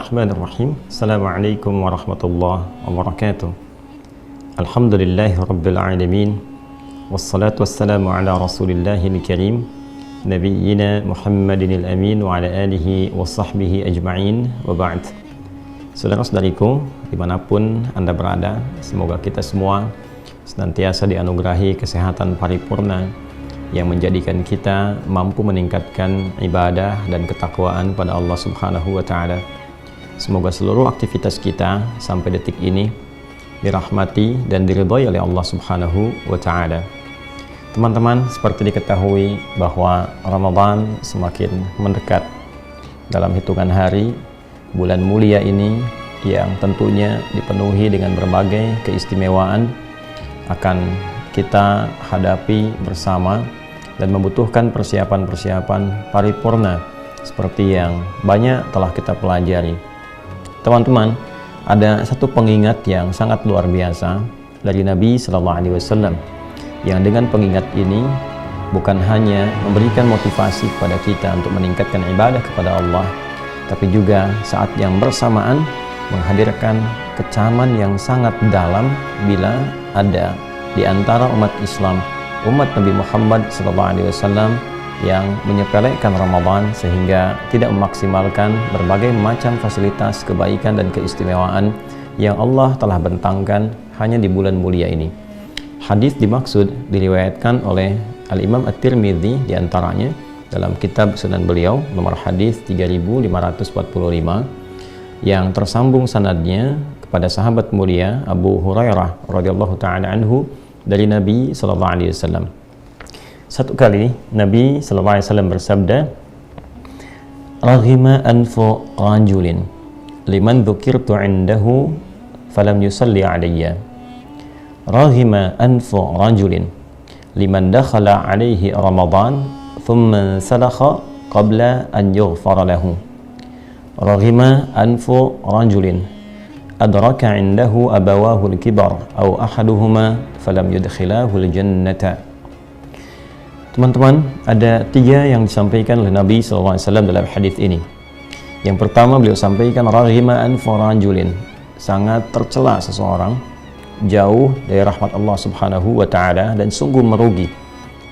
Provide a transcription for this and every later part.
Bismillahirrahmanirrahim. Assalamualaikum warahmatullahi wabarakatuh. Alhamdulillahi rabbil alamin. Wassalatu wassalamu ala rasulillahil karim Nabiyyina Muhammadinil amin wa ala alihi wa sahbihi ajma'in wa ba'd. Saudara-saudariku dimanapun Anda berada, semoga kita semua senantiasa dianugerahi kesehatan paripurna yang menjadikan kita mampu meningkatkan ibadah dan ketakwaan pada Allah Subhanahu wa Ta'ala. Semoga seluruh aktivitas kita sampai detik ini dirahmati dan diridhai oleh Allah Subhanahu wa Ta'ala. Teman-teman, seperti diketahui bahwa Ramadan semakin mendekat. Dalam hitungan hari, bulan mulia ini yang tentunya dipenuhi dengan berbagai keistimewaan akan kita hadapi bersama dan membutuhkan persiapan-persiapan paripurna seperti yang banyak telah kita pelajari. Teman-teman, ada satu pengingat yang sangat luar biasa dari Nabi SAW yang dengan pengingat ini bukan hanya memberikan motivasi kepada kita untuk meningkatkan ibadah kepada Allah, tapi juga saat yang bersamaan menghadirkan kecaman yang sangat dalam bila ada di antara umat Islam, umat Nabi Muhammad SAW yang menyepelekan Ramadan sehingga tidak memaksimalkan berbagai macam fasilitas kebaikan dan keistimewaan yang Allah telah bentangkan hanya di bulan mulia ini. Hadis dimaksud diriwayatkan oleh Al-Imam At-Tirmidzi diantaranya dalam kitab Sunan beliau nomor hadis 3545 yang tersambung sanadnya kepada sahabat mulia Abu Hurairah radhiyallahu taala anhu dari Nabi sallallahu alaihi wasallam. Satu kali Nabi sallallahu alaihi wasallam bersabda, "Raghima anfu rajulin liman dzukirtu 'indahu falam yusalli 'alayya. Raghima anfu rajulin liman dakhala 'alaihi Ramadan thumma salakha qabla an yughfara lahu. Raghima anfu rajulin adraka 'indahu abawahu al-kibar aw ahaduhuma falam yudkhilahul jannata." Teman-teman, ada tiga yang disampaikan oleh Nabi SAW dalam hadis ini. Yang pertama beliau sampaikan, raghima anfu rajulin, sangat tercela seseorang jauh dari rahmat Allah Subhanahu wa Ta'ala dan sungguh merugi.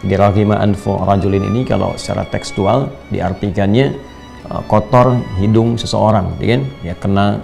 Jadi raghima anfu rajulin ini kalau secara tekstual diartikannya kotor hidung seseorang, kan? Ya, kena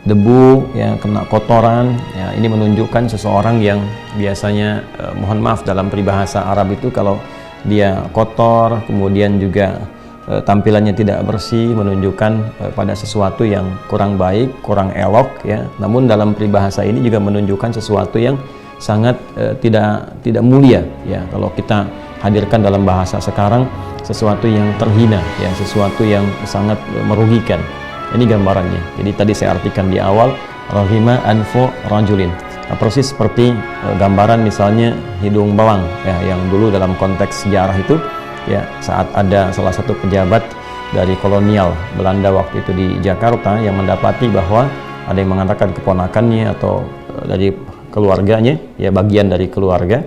debu, ya, kena kotoran, ya, ini menunjukkan seseorang yang biasanya mohon maaf dalam peribahasa Arab itu kalau dia kotor kemudian juga tampilannya tidak bersih menunjukkan pada sesuatu yang kurang baik, kurang elok, ya. Namun dalam peribahasa ini juga menunjukkan sesuatu yang sangat tidak mulia, ya. Kalau kita hadirkan dalam bahasa sekarang, sesuatu yang terhina, ya, sesuatu yang sangat merugikan. Ini gambarannya. Jadi tadi saya artikan di awal, raghima anfu rajulin. Nah, persis seperti gambaran misalnya hidung belang, ya, yang dulu dalam konteks sejarah itu, ya, saat ada salah satu pejabat dari kolonial Belanda waktu itu di Jakarta yang mendapati bahwa ada yang mengatakan keponakannya atau dari keluarganya, ya, bagian dari keluarga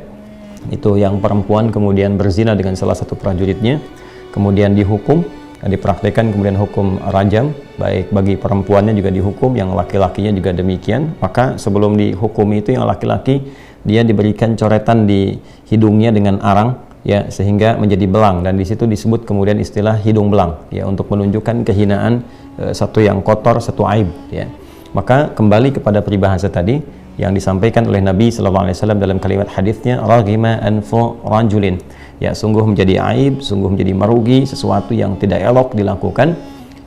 itu yang perempuan kemudian berzina dengan salah satu prajuritnya, kemudian dihukum. Dipraktikkan kemudian hukum rajam, baik bagi perempuannya juga dihukum, yang laki-lakinya juga demikian. Maka sebelum dihukumi itu yang laki-laki dia diberikan coretan di hidungnya dengan arang, ya, sehingga menjadi belang, dan di situ disebut kemudian istilah hidung belang, ya, untuk menunjukkan kehinaan satu yang kotor, satu aib, ya. Maka kembali kepada peribahasa tadi yang disampaikan oleh Nabi SAW dalam kalimat hadisnya, raghima anfu rajulin, ya, sungguh menjadi aib, sungguh menjadi merugi, sesuatu yang tidak elok dilakukan.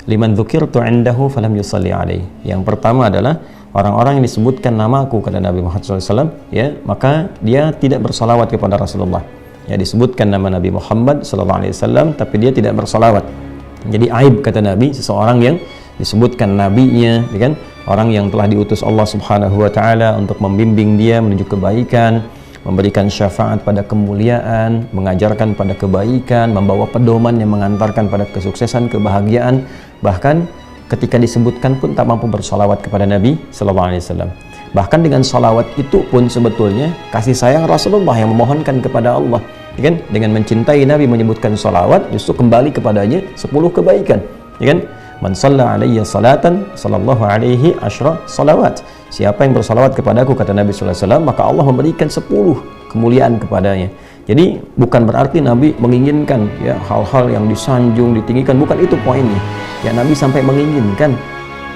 Liman dzukirtu 'indahu falam yusalli alaihi. Yang pertama adalah orang-orang yang disebutkan namaku kata Nabi Muhammad SAW, ya, maka dia tidak bersalawat kepada Rasulullah. Ya, disebutkan nama Nabi Muhammad SAW, tapi dia tidak bersalawat. Jadi aib kata Nabi, seseorang yang disebutkan nabinya, ya kan, orang yang telah diutus Allah Subhanahu wa Ta'ala untuk membimbing dia menuju kebaikan, memberikan syafaat pada kemuliaan, mengajarkan pada kebaikan, membawa pedoman yang mengantarkan pada kesuksesan, kebahagiaan. Bahkan ketika disebutkan pun tak mampu bersalawat kepada Nabi SAW. Bahkan dengan salawat itu pun sebetulnya kasih sayang Rasulullah yang memohonkan kepada Allah, ya kan? Dengan mencintai Nabi menyebutkan salawat, justru kembali kepadanya 10 kebaikan, ya kan? Man shalla alayya salatan sallallahu alaihi asyra salawat. Siapa yang bersalawat kepadaku, kata Nabi sallallahu alaihi wasallam, maka Allah memberikan 10 kemuliaan kepadanya. Jadi bukan berarti Nabi menginginkan ya hal-hal yang disanjung, ditinggikan, bukan itu poinnya. Ya Nabi sampai menginginkan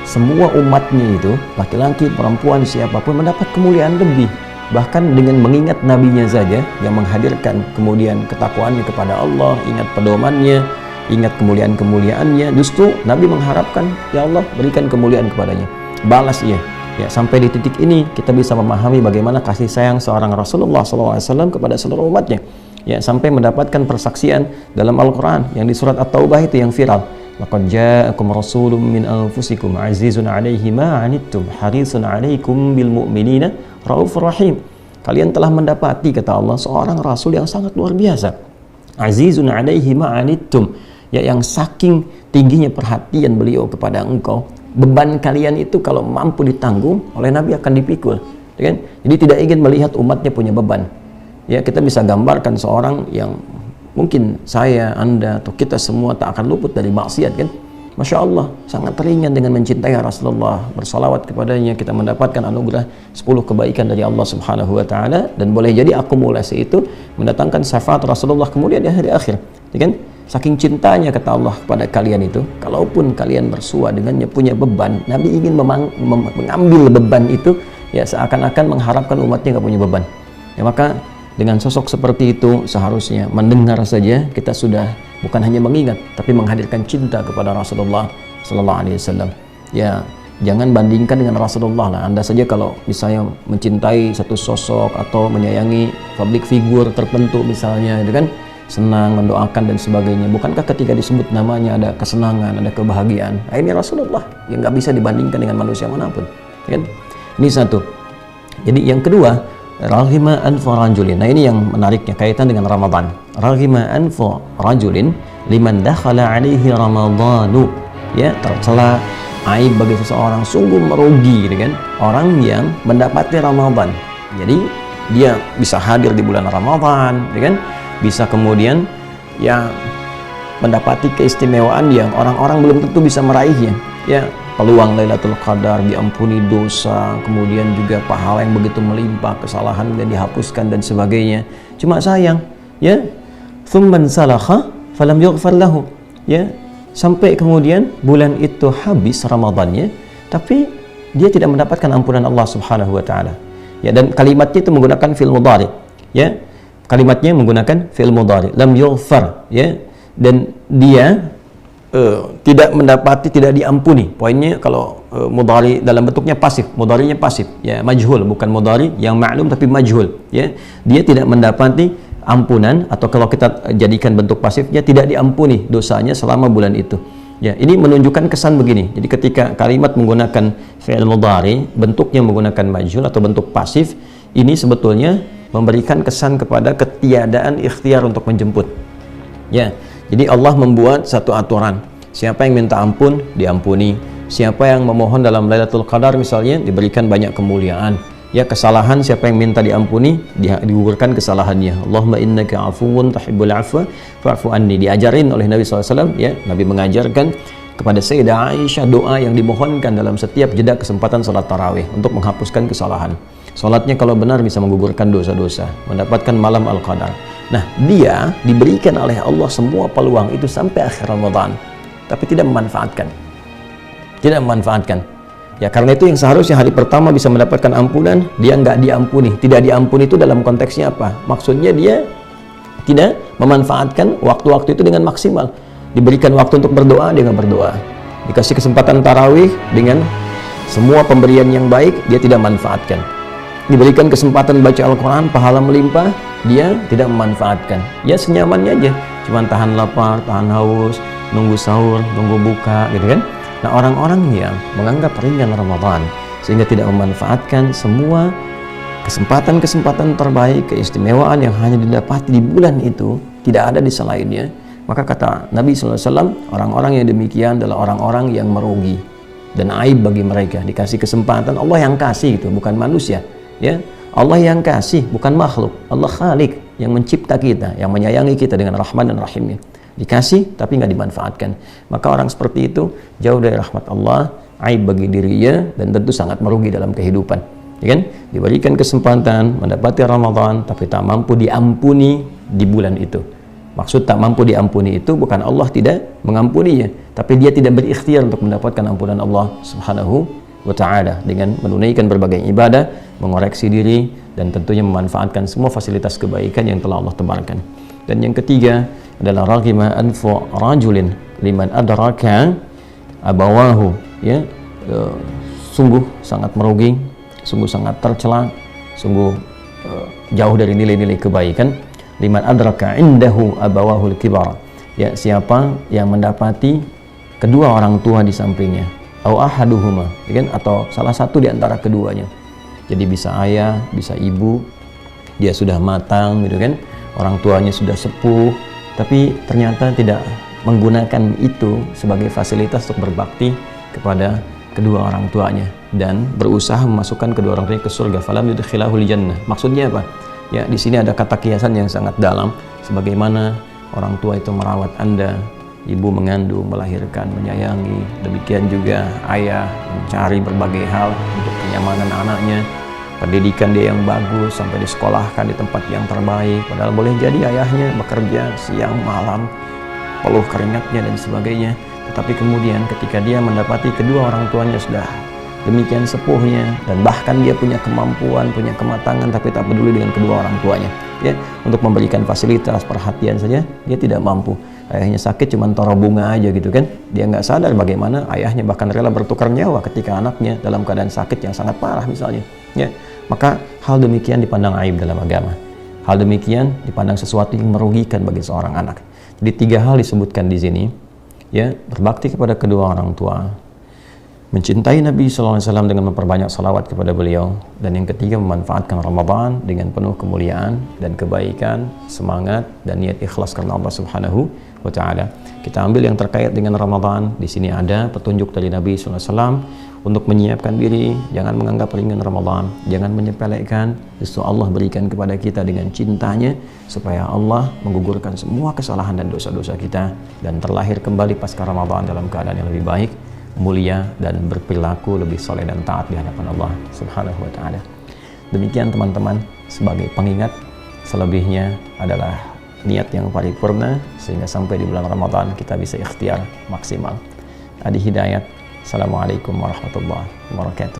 semua umatnya itu, laki-laki, perempuan, siapapun mendapat kemuliaan lebih. Bahkan dengan mengingat nabinya saja yang menghadirkan kemudian ketakwaannya kepada Allah, ingat pedomannya, ingat kemuliaan-kemuliaannya, justru Nabi mengharapkan, ya Allah berikan kemuliaan kepadanya, balas ia. Ya, sampai di titik ini kita bisa memahami bagaimana kasih sayang seorang Rasulullah SAW kepada seluruh umatnya. Ya, sampai mendapatkan persaksian dalam Al-Quran yang di surat At-Taubah itu yang viral. Laqad ja'akum rasulun min anfusikum azizun 'alaihi ma 'anittum harisun 'alaikum bil mu'minina raufur rahim. Kalian telah mendapati, kata Allah, seorang rasul yang sangat luar biasa. Azizun 'alaihi ma 'anittum, ya, yang saking tingginya perhatian beliau kepada engkau, beban kalian itu kalau mampu ditanggung oleh Nabi akan dipikul, kan? Jadi tidak ingin melihat umatnya punya beban. Ya, kita bisa gambarkan seorang yang mungkin saya, Anda, atau kita semua tak akan luput dari maksiat, kan? Masya Allah, sangat ringan dengan mencintai Rasulullah, bersalawat kepadanya, kita mendapatkan anugerah 10 kebaikan dari Allah Subhanahu wa Ta'ala, dan boleh jadi akumulasi itu mendatangkan syafaat Rasulullah kemudian di hari akhir, kan? Saking cintanya, kata Allah, kepada kalian itu, kalaupun kalian bersua dengannya punya beban, Nabi ingin mengambil beban itu, ya, seakan-akan mengharapkan umatnya nggak punya beban. Ya, maka dengan sosok seperti itu seharusnya mendengar saja kita sudah bukan hanya mengingat, tapi menghadirkan cinta kepada Rasulullah Sallallahu Alaihi Wasallam. Ya, jangan bandingkan dengan Rasulullah lah. Anda saja kalau misalnya mencintai satu sosok atau menyayangi public figure tertentu misalnya, itu kan senang, mendoakan dan sebagainya. Bukankah ketika disebut namanya ada kesenangan, ada kebahagiaan? Nah, ini Rasulullah yang nggak bisa dibandingkan dengan manusia manapun, kan? Ini satu. Jadi yang kedua, raghima anfu rajulin. Nah, ini yang menariknya kaitan dengan Ramadan. Raghima anfu rajulin liman dakhala alaihi ramadhanu. Ya, tercela aib bagi seseorang, sungguh merugi, kan? Orang yang mendapati Ramadan. Jadi dia bisa hadir di bulan Ramadan, kan? Bisa kemudian ya mendapati keistimewaan yang orang-orang belum tentu bisa meraihnya. Ya, peluang Lailatul Qadar, diampuni dosa, kemudian juga pahala yang begitu melimpah, kesalahan dan dihapuskan dan sebagainya. Cuma sayang, ya, thumman salakha falam yughfar lahu. Ya, sampai kemudian bulan itu habis Ramadannya, tapi dia tidak mendapatkan ampunan Allah Subhanahu wa Ta'ala. Ya, dan kalimatnya itu menggunakan fi'il mudhari. Ya, kalimatnya menggunakan fi'il mudhari, lam yughfar, ya, dan dia tidak mendapati, tidak diampuni. Poinnya kalau mudhari dalam bentuknya pasif, mudharinya pasif, ya, majhul, bukan mudhari yang ma'lum tapi majhul, ya. Dia tidak mendapati ampunan, atau kalau kita jadikan bentuk pasifnya, tidak diampuni dosanya selama bulan itu. Ya, ini menunjukkan kesan begini. Jadi ketika kalimat menggunakan fi'il mudhari, bentuknya menggunakan majhul atau bentuk pasif, ini sebetulnya memberikan kesan kepada ketiadaan ikhtiar untuk menjemput. Ya, jadi Allah membuat satu aturan. Siapa yang minta ampun, diampuni. Siapa yang memohon dalam Lailatul Qadar misalnya, diberikan banyak kemuliaan. Ya, kesalahan siapa yang minta diampuni, digugurkan kesalahannya. Allahumma innaka afuwun tuhibbul afwa fa'fu anni. Diajarin oleh Nabi SAW, ya, Nabi mengajarkan kepada Sayyidah Aisyah doa yang dimohonkan dalam setiap jeda kesempatan salat tarawih untuk menghapuskan kesalahan. Salatnya kalau benar bisa menggugurkan dosa-dosa, mendapatkan malam Al-Qadar. Nah, dia diberikan oleh Allah semua peluang itu sampai akhir Ramadan, tapi tidak memanfaatkan. Tidak memanfaatkan. Ya, karena itu yang seharusnya hari pertama bisa mendapatkan ampunan, dia nggak diampuni. Tidak diampuni itu dalam konteksnya apa? Maksudnya dia tidak memanfaatkan waktu-waktu itu dengan maksimal. Diberikan waktu untuk berdoa, dia nggak berdoa. Dikasih kesempatan tarawih dengan semua pemberian yang baik, dia tidak manfaatkan. Diberikan kesempatan baca Al-Quran, pahala melimpah, dia tidak memanfaatkan. Ya, senyamannya aja, cuma tahan lapar, tahan haus, nunggu sahur, nunggu buka, gitu kan. Nah, orang-orang yang menganggap ringan Ramadan sehingga tidak memanfaatkan semua kesempatan-kesempatan terbaik, keistimewaan yang hanya didapati di bulan itu, tidak ada di selainnya, maka kata Nabi SAW, orang-orang yang demikian adalah orang-orang yang merugi dan aib bagi mereka. Dikasih kesempatan, Allah yang kasih itu, bukan manusia. Ya, Allah yang kasih, bukan makhluk. Allah Khalik yang mencipta kita, yang menyayangi kita dengan Rahman dan Rahimnya. dikasih tapi nggak dimanfaatkan. Maka orang seperti itu jauh dari rahmat Allah, aib bagi dirinya, dan tentu sangat merugi dalam kehidupan. Ya kan? Diberikan kesempatan mendapati Ramadan tapi tak mampu diampuni di bulan itu. Maksud tak mampu diampuni itu bukan Allah tidak mengampuninya, tapi dia tidak berikhtiar untuk mendapatkan ampunan Allah Subhanahu wa ta'ala dengan menunaikan berbagai ibadah, mengoreksi diri, dan tentunya memanfaatkan semua fasilitas kebaikan yang telah Allah tebarkan. Dan yang ketiga adalah raghima anfu rajulin liman adraka abawahu, ya, sungguh sangat merugi, sungguh sangat tercela, sungguh jauh dari nilai-nilai kebaikan. Liman adraka indahu abawahul kibar, ya, siapa yang mendapati kedua orang tua di sampingnya, au ahaduhuma, ya kan, atau salah satu di antara keduanya. Jadi bisa ayah, bisa ibu, dia sudah matang gitu kan, orang tuanya sudah sepuh, tapi ternyata tidak menggunakan itu sebagai fasilitas untuk berbakti kepada kedua orang tuanya dan berusaha memasukkan kedua orang tuanya ke surga. Falam yudkhilahul jannah. Maksudnya apa? Ya, di sini ada kata kiasan yang sangat dalam, sebagaimana orang tua itu merawat Anda, ibu mengandung, melahirkan, menyayangi, demikian juga ayah mencari berbagai hal untuk kenyamanan anaknya, pendidikan dia yang bagus sampai disekolahkan di tempat yang terbaik, padahal boleh jadi ayahnya bekerja siang malam peluh keringatnya dan sebagainya, tetapi kemudian ketika dia mendapati kedua orang tuanya sudah demikian sepuhnya dan bahkan dia punya kemampuan, punya kematangan, tapi tak peduli dengan kedua orang tuanya, ya, untuk memberikan fasilitas perhatian saja dia tidak mampu. Ayahnya sakit cuman taruh bunga aja gitu kan, dia nggak sadar bagaimana ayahnya bahkan rela bertukar nyawa ketika anaknya dalam keadaan sakit yang sangat parah misalnya, ya. Maka hal demikian dipandang aib dalam agama, hal demikian dipandang sesuatu yang merugikan bagi seorang anak. Jadi 3 hal disebutkan di sini, ya, berbakti kepada kedua orang tua, mencintai Nabi SAW dengan memperbanyak salawat kepada beliau, dan yang ketiga memanfaatkan Ramadan dengan penuh kemuliaan dan kebaikan, semangat dan niat ikhlas karena Allah Subhanahu wa ta'ala. Kita ambil yang terkait dengan Ramadan. Di sini ada petunjuk dari Nabi SAW untuk menyiapkan diri, jangan menganggap ringan Ramadan, jangan menyepelekan. Justru Allah berikan kepada kita dengan cintanya supaya Allah menggugurkan semua kesalahan dan dosa-dosa kita dan terlahir kembali pasca Ramadan dalam keadaan yang lebih baik, mulia, dan berperilaku lebih soleh dan taat di hadapan Allah Subhanahu wa ta'ala. Demikian teman-teman, sebagai pengingat, selebihnya adalah niat yang paripurna sehingga sampai di bulan Ramadan kita bisa ikhtiar maksimal. Adi Hidayat. Assalamualaikum warahmatullahi wabarakatuh.